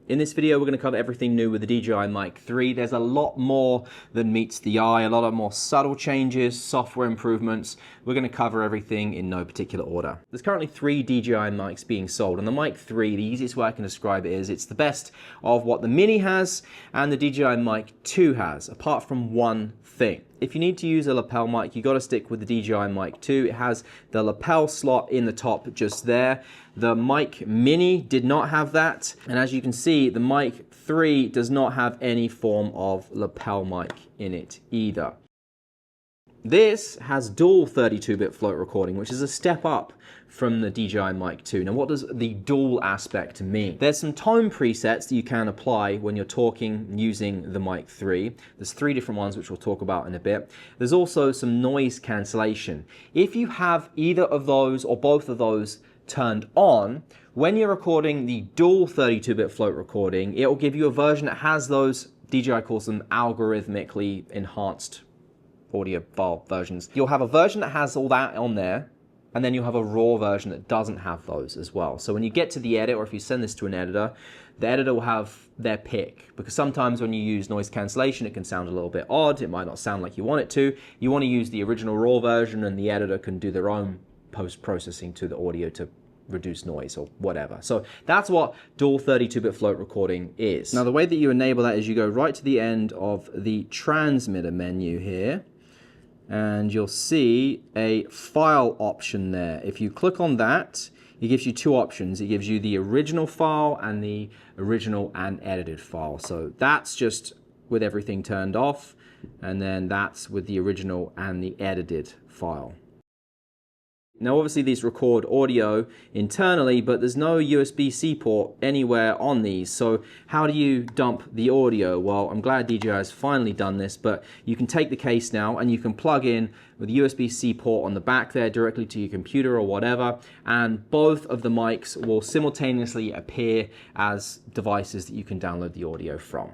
In this video, we're going to cover everything new with the DJI Mic 3. There's a lot more than meets the eye, a lot of more subtle changes, software improvements. We're going to cover everything in no particular order. There's currently 3 DJI mics being sold, and the Mic 3, the easiest way I can describe it is it's the best of what the Mini has and the DJI Mic 2 has, apart from one thing. If you need to use a lapel mic, you got to stick with the DJI Mic 2. It has the lapel slot in the top just there. The Mic Mini did not have that, and as you can see, the Mic 3 does not have any form of lapel mic in it either. This has dual 32-bit float recording, which is a step up from the DJI Mic 2. Now, what does the dual aspect mean? There's some tone presets that you can apply when you're talking using the Mic 3. There's 3 different ones, which we'll talk about in a bit. There's also some noise cancellation. If you have either of those or both of those turned on, when you're recording the dual 32-bit float recording, it will give you a version that has those, DJI calls them algorithmically enhanced audio file versions. You'll have a version that has all that on there, and then you'll have a raw version that doesn't have those as well. So when you get to the edit, or if you send this to an editor, the editor will have their pick, because sometimes when you use noise cancellation, it can sound a little bit odd. It might not sound like you want it to. You want to use the original raw version, and the editor can do their own post-processing to the audio to reduce noise or whatever. So that's what dual 32-bit float recording is. Now, the way that you enable that is you go right to the end of the transmitter menu here, and you'll see a file option there. If you click on that, it gives you 2 options. It gives you the original file and the original and edited file. So that's just with everything turned off, and then that's with the original and the edited file. Now, obviously these record audio internally, but there's no USB-C port anywhere on these. So how do you dump the audio? Well, I'm glad DJI has finally done this, but you can take the case now and you can plug in with a USB-C port on the back there directly to your computer or whatever, and both of the mics will simultaneously appear as devices that you can download the audio from.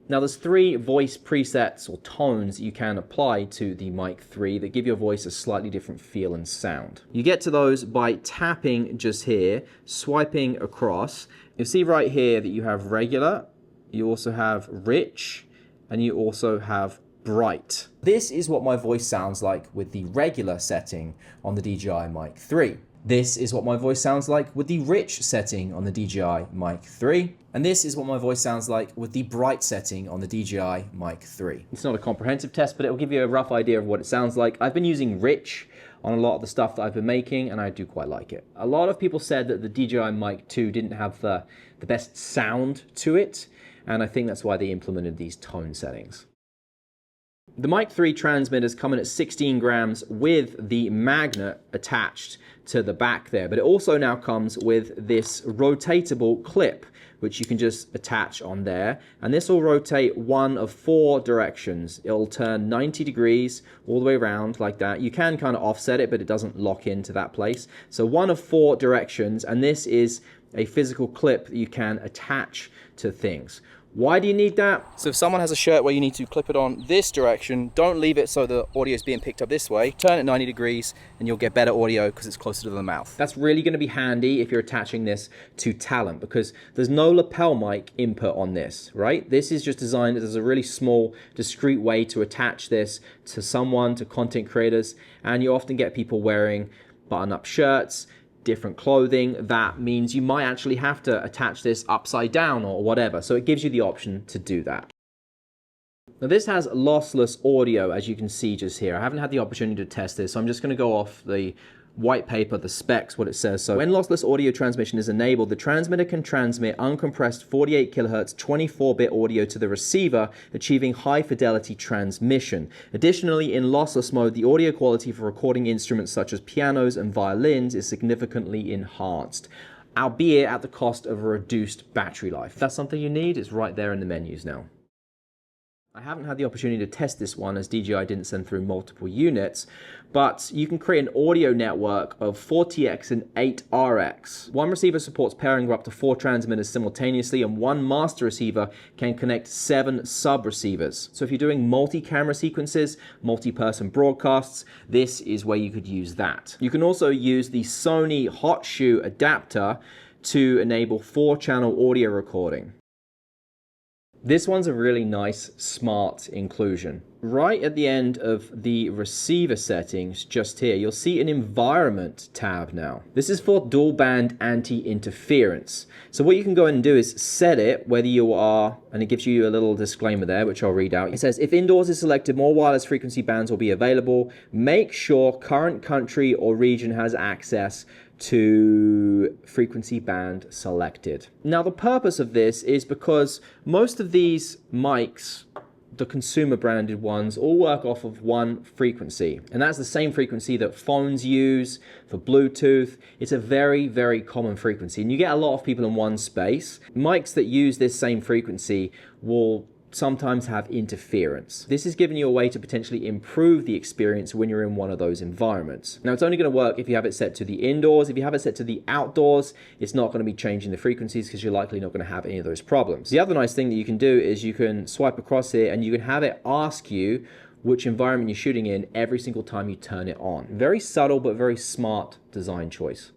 Now, there's 3 voice presets or tones that you can apply to the Mic 3 that give your voice a slightly different feel and sound. You get to those by tapping just here, swiping across. You'll see right here that you have regular, you also have rich, and you also have bright. This is what my voice sounds like with the regular setting on the DJI Mic 3. This is what my voice sounds like with the rich setting on the DJI Mic 3. And this is what my voice sounds like with the bright setting on the DJI Mic 3. It's not a comprehensive test, but it will give you a rough idea of what it sounds like. I've been using rich on a lot of the stuff that I've been making, and I do quite like it. A lot of people said that the DJI Mic 2 didn't have the best sound to it, and I think that's why they implemented these tone settings. The Mic 3 transmitters come in at 16 grams with the magnet attached to the back there, but it also now comes with this rotatable clip, which you can just attach on there, and this will rotate one of 4 directions. It'll turn 90 degrees all the way around like that. You can kind of offset it, but it doesn't lock into that place. So one of 4 directions, and this is a physical clip that you can attach to things. Why do you need that? So if someone has a shirt where you need to clip it on this direction, don't leave it so the audio is being picked up this way. Turn it 90 degrees and you'll get better audio because it's closer to the mouth. That's really going to be handy if you're attaching this to talent, because there's no lapel mic input on this, right? This is just designed as a really small, discreet way to attach this to someone, to content creators, and you often get people wearing button-up shirts, different clothing. That means you might actually have to attach this upside down or whatever. So it gives you the option to do that. Now, this has lossless audio, as you can see just here. I haven't had the opportunity to test this, so I'm just going to go off the white paper, the specs, what it says. So when lossless audio transmission is enabled, the transmitter can transmit uncompressed 48 kilohertz 24-bit audio to the receiver, achieving high fidelity transmission. Additionally, in lossless mode, the audio quality for recording instruments such as pianos and violins is significantly enhanced, albeit at the cost of a reduced battery life. If that's something you need, it's right there in the menus now. I haven't had the opportunity to test this one as DJI didn't send through multiple units, but you can create an audio network of 4TX and 8RX. One receiver supports pairing up to 4 transmitters simultaneously, and one master receiver can connect 7 sub-receivers. So if you're doing multi-camera sequences, multi-person broadcasts, this is where you could use that. You can also use the Sony hot shoe adapter to enable 4-channel audio recording. This one's a really nice, smart inclusion. Right at the end of the receiver settings, just here, you'll see an environment tab now. This is for dual band anti-interference. So what you can go and do is set it whether you are, and it gives you a little disclaimer there, which I'll read out. It says, if indoors is selected, more wireless frequency bands will be available. Make sure current country or region has access to frequency band selected. Now the purpose of this is because most of these mics, the consumer branded ones, all work off of one frequency, and that's the same frequency that phones use for Bluetooth. It's a very, very common frequency, and you get a lot of people in one space. Mics that use this same frequency will sometimes have interference. This is giving you a way to potentially improve the experience when you're in one of those environments. Now, it's only going to work if you have it set to the indoors. If you have it set to the outdoors, it's not going to be changing the frequencies because you're likely not going to have any of those problems. The other nice thing that you can do is you can swipe across here and you can have it ask you which environment you're shooting in every single time you turn it on. Very subtle but very smart design choice.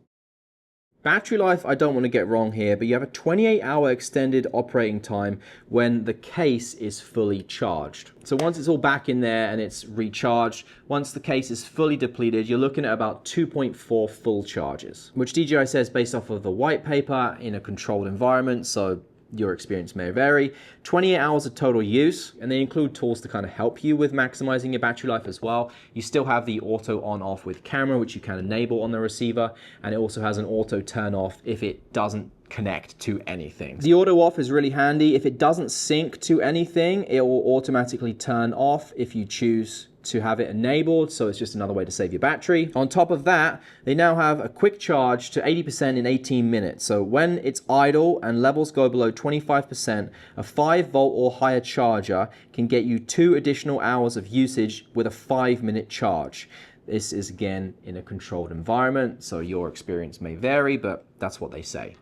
Battery life, I don't want to get wrong here, but you have a 28-hour extended operating time when the case is fully charged. So once it's all back in there and it's recharged, once the case is fully depleted, you're looking at about 2.4 full charges, which DJI says based off of the white paper in a controlled environment, so your experience may vary. 28 hours of total use, and they include tools to kind of help you with maximizing your battery life as well. You still have the auto on off with camera, which you can enable on the receiver, and it also has an auto turn off if it doesn't connect to anything. The auto off is really handy. If it doesn't sync to anything, it will automatically turn off if you choose to have it enabled, so it's just another way to save your battery. On top of that, they now have a quick charge to 80% in 18 minutes. So when it's idle and levels go below 25%, a 5-volt or higher charger can get you 2 additional hours of usage with a 5-minute charge. This is again in a controlled environment, so your experience may vary, but that's what they say.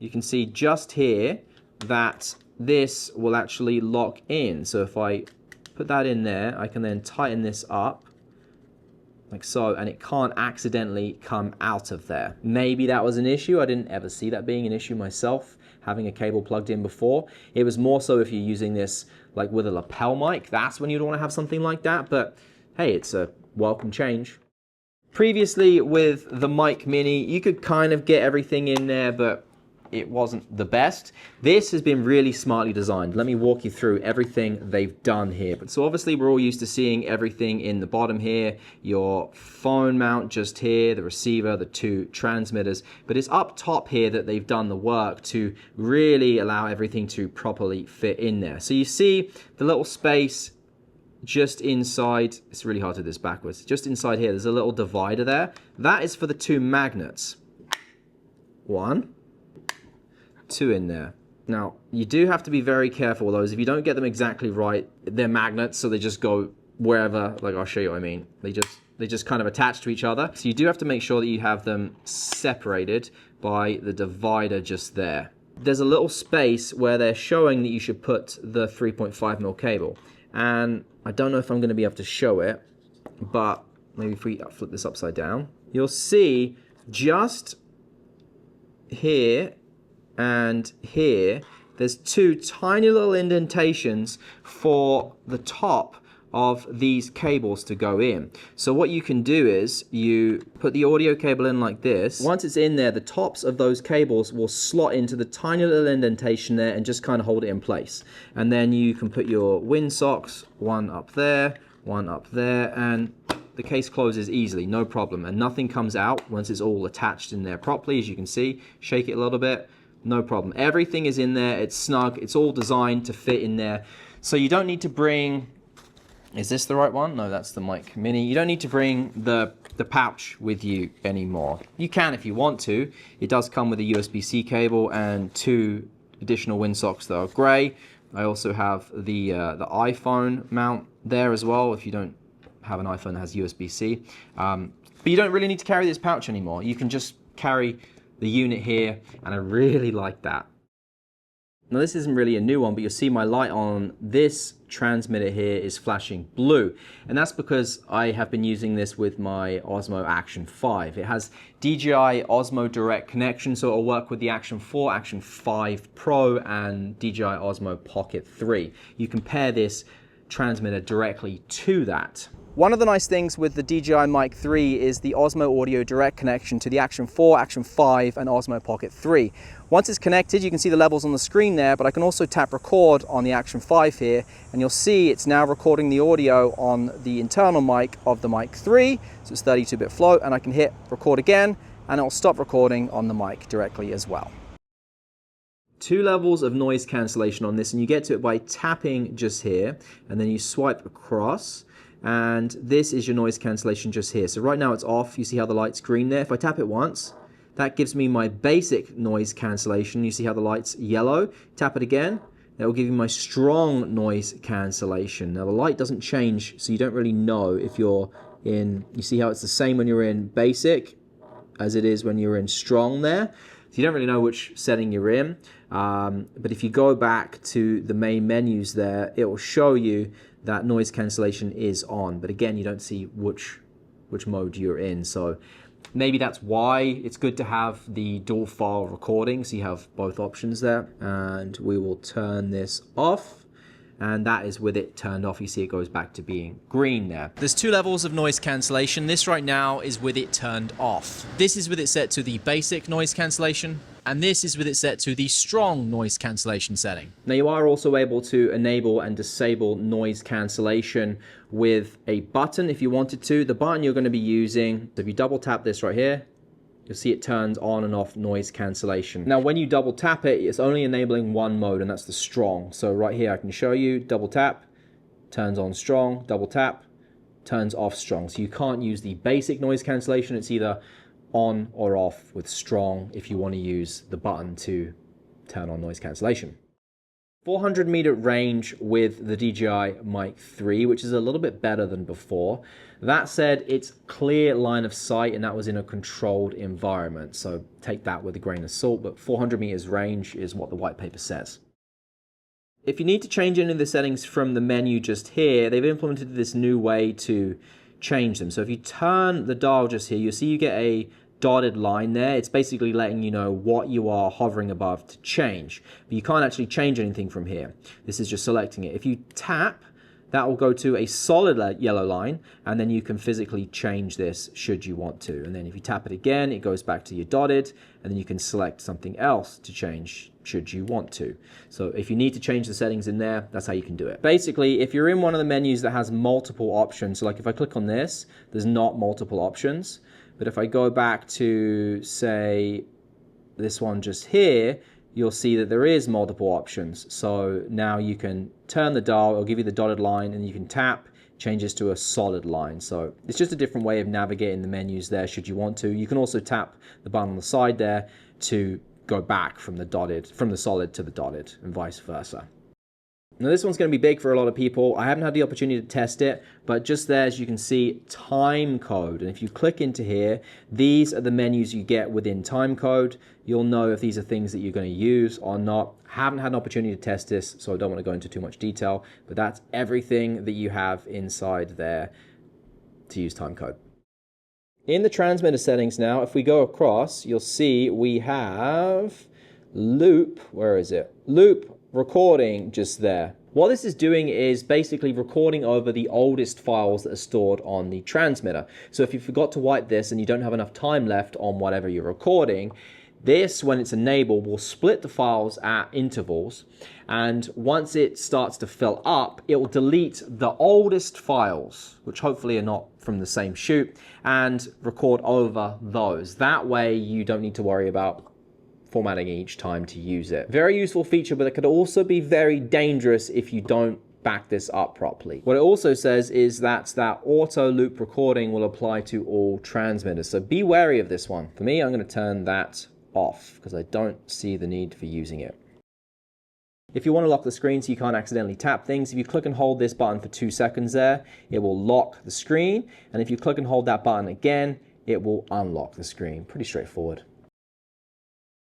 You can see just here that this will actually lock in. So if I put that in there, I can then tighten this up like so, and it can't accidentally come out of there. Maybe that was an issue. I didn't ever see that being an issue myself, having a cable plugged in before. It was more so if you're using this like with a lapel mic, that's when you'd want to have something like that, but hey, it's a welcome change. Previously with the Mic Mini, you could kind of get everything in there, but it wasn't the best. This has been really smartly designed. Let me walk you through everything they've done here. But so obviously we're all used to seeing everything in the bottom here, your phone mount just here, the receiver, the 2 transmitters, but it's up top here that they've done the work to really allow everything to properly fit in there. So you see the little space just inside, it's really hard to do this backwards, just inside here, there's a little divider there. That is for the 2 magnets. 1, 2 in there. Now, you do have to be very careful with those. If you don't get them exactly right, they're magnets, so they just go wherever, like I'll show you what I mean. They just kind of attach to each other. So you do have to make sure that you have them separated by the divider just there. There's a little space where they're showing that you should put the 3.5mm cable. And I don't know if I'm going to be able to show it, but maybe if we flip this upside down, you'll see just here and here, there's 2 tiny little indentations for the top of these cables to go in. So what you can do is you put the audio cable in like this. Once it's in there, the tops of those cables will slot into the tiny little indentation there and just kind of hold it in place. And then you can put your windsocks, one up there, and the case closes easily, no problem. And nothing comes out once it's all attached in there properly, as you can see. Shake it a little bit. No problem. Everything is in there. It's snug. It's all designed to fit in there. So you don't need to bring, is this the right one? No, that's the Mic Mini. You don't need to bring the pouch with you anymore. You can if you want to. It does come with a USB-C cable and 2 additional windsocks that are gray. I also have the iPhone mount there as well if you don't have an iPhone that has USB-C. But you don't really need to carry this pouch anymore. You can just carry the unit here, and I really like that. Now this isn't really a new one, but you'll see my light on this transmitter here is flashing blue. And that's because I have been using this with my Osmo Action 5. It has DJI Osmo Direct connection, so it'll work with the Action 4, Action 5 Pro, and DJI Osmo Pocket 3. You can pair this transmitter directly to that. One of the nice things with the DJI Mic 3 is the Osmo Audio Direct connection to the Action 4, Action 5 and Osmo Pocket 3. Once it's connected, you can see the levels on the screen there, but I can also tap record on the Action 5 here, and you'll see it's now recording the audio on the internal mic of the Mic 3, so it's 32-bit float, and I can hit record again, and it'll stop recording on the mic directly as well. 2 levels of noise cancellation on this, and you get to it by tapping just here, and then you swipe across. And this is your noise cancellation just here. So right now it's off. You see how the light's green there? If I tap it once, that gives me my basic noise cancellation. You see how the light's yellow? Tap it again. That will give you my strong noise cancellation. Now the light doesn't change, so you don't really know if you're in, you see how it's the same when you're in basic as it is when you're in strong there. So you don't really know which setting you're in. But if you go back to the main menus there, it will show you that noise cancellation is on, but again, you don't see which mode you're in. So maybe that's why it's good to have the dual file recording, so you have both options there. And we will turn this off, and that is with it turned off. You see it goes back to being green there. There's 2 levels of noise cancellation. This right now is with it turned off. This is with it set to the basic noise cancellation, and this is with it set to the strong noise cancellation setting. Now you are also able to enable and disable noise cancellation with a button if you wanted to. The button you're going to be using, if you double tap this right here, you'll see it turns on and off noise cancellation. Now when you double tap it, it's only enabling one mode, and that's the strong. So right here I can show you, double tap, turns on strong, double tap, turns off strong. So you can't use the basic noise cancellation. It's either on or off with strong if you want to use the button to turn on noise cancellation. 400-meter range with the DJI Mic 3, which is a little bit better than before. That said, it's clear line of sight, and that was in a controlled environment, so take that with a grain of salt, but 400 meters range is what the white paper says. If you need to change any of the settings from the menu just here, they've implemented this new way to change them. So if you turn the dial just here, you'll see you get a dotted line there. It's basically letting you know what you are hovering above to change, but you can't actually change anything from here. This is just selecting it. If you tap, that will go to a solid yellow line, and then you can physically change this should you want to. And then if you tap it again, it goes back to your dotted, and then you can select something else to change should you want to. So if you need to change the settings in there, that's how you can do it. Basically, if you're in one of the menus that has multiple options, so like if I click on this, there's not multiple options. But if I go back to, say, this one just here, you'll see that there is multiple options. So now you can turn the dial, it'll give you the dotted line, and you can tap, changes to a solid line. So it's just a different way of navigating the menus there should you want to. You can also tap the button on the side there to go back from the solid to the dotted, and vice versa. Now this one's going to be big for a lot of people. I haven't had the opportunity to test it, but just there, as you can see, Timecode. And if you click into here, these are the menus you get within Timecode. You'll know if these are things that you're going to use or not. Haven't had an opportunity to test this, so I don't want to go into too much detail, but that's everything that you have inside there to use Timecode. In the transmitter settings now, if we go across, you'll see we have loop, where is it? Loop recording just there. What this is doing is basically recording over the oldest files that are stored on the transmitter. So if you forgot to wipe this and you don't have enough time left on whatever you're recording, this, when it's enabled, will split the files at intervals, and once it starts to fill up, it will delete the oldest files, which hopefully are not from the same shoot, and record over those. That way you don't need to worry about formatting each time to use it. Very useful feature, but it could also be very dangerous if you don't back this up properly. What it also says is that auto loop recording will apply to all transmitters, so be wary of this one. For me, I'm going to turn that off because I don't see the need for using it. If you want to lock the screen so you can't accidentally tap things, if you click and hold this button for 2 seconds there, it will lock the screen, and if you click and hold that button again, it will unlock the screen. Pretty straightforward.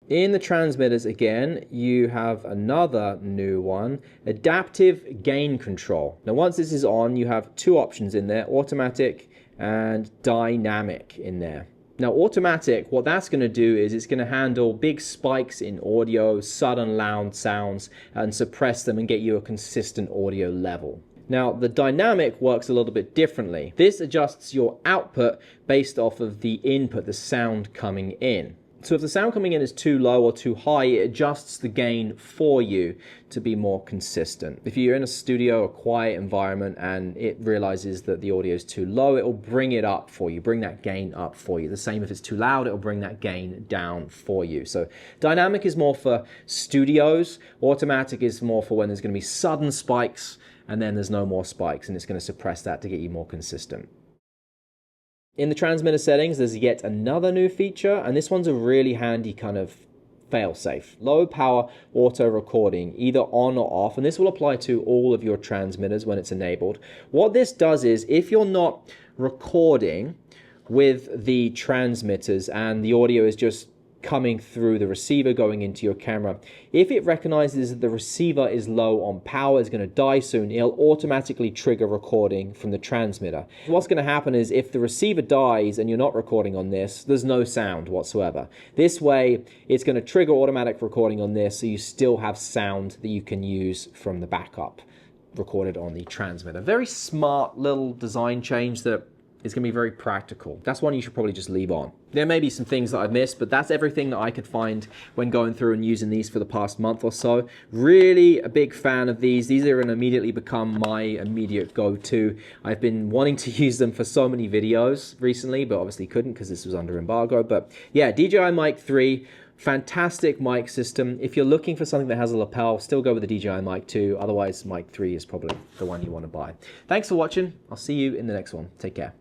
In the transmitters again, you have another new one, adaptive gain control. Now once this is on, you have two options in there, automatic and dynamic in there. Now automatic, what that's going to do is it's going to handle big spikes in audio, sudden loud sounds, and suppress them and get you a consistent audio level. Now the dynamic works a little bit differently. This adjusts your output based off of the input, the sound coming in. So if the sound coming in is too low or too high, it adjusts the gain for you to be more consistent. If you're in a studio, a quiet environment, and it realizes that the audio is too low, it will bring it up for you, bring that gain up for you. The same if it's too loud, it will bring that gain down for you. So dynamic is more for studios, automatic is more for when there's going to be sudden spikes and then there's no more spikes, and it's going to suppress that to get you more consistent. In the transmitter settings, there's yet another new feature, and this one's a really handy kind of fail-safe. Low power auto recording, either on or off, and this will apply to all of your transmitters when it's enabled. What this does is, if you're not recording with the transmitters and the audio is just coming through the receiver going into your camera, if it recognizes that the receiver is low on power, is going to die soon, it'll automatically trigger recording from the transmitter. What's going to happen is if the receiver dies and you're not recording on this, there's no sound whatsoever. This way it's going to trigger automatic recording on this, so you still have sound that you can use from the backup recorded on the transmitter. Very smart little design change that is going to be very practical. That's one you should probably just leave on. There may be some things that I've missed, but that's everything that I could find when going through and using these for the past month or so. Really a big fan of these. These are going to immediately become my immediate go-to. I've been wanting to use them for so many videos recently, but obviously couldn't because this was under embargo. But yeah, DJI Mic 3, fantastic mic system. If you're looking for something that has a lapel, still go with the DJI Mic 2. Otherwise, Mic 3 is probably the one you want to buy. Thanks for watching. I'll see you in the next one. Take care.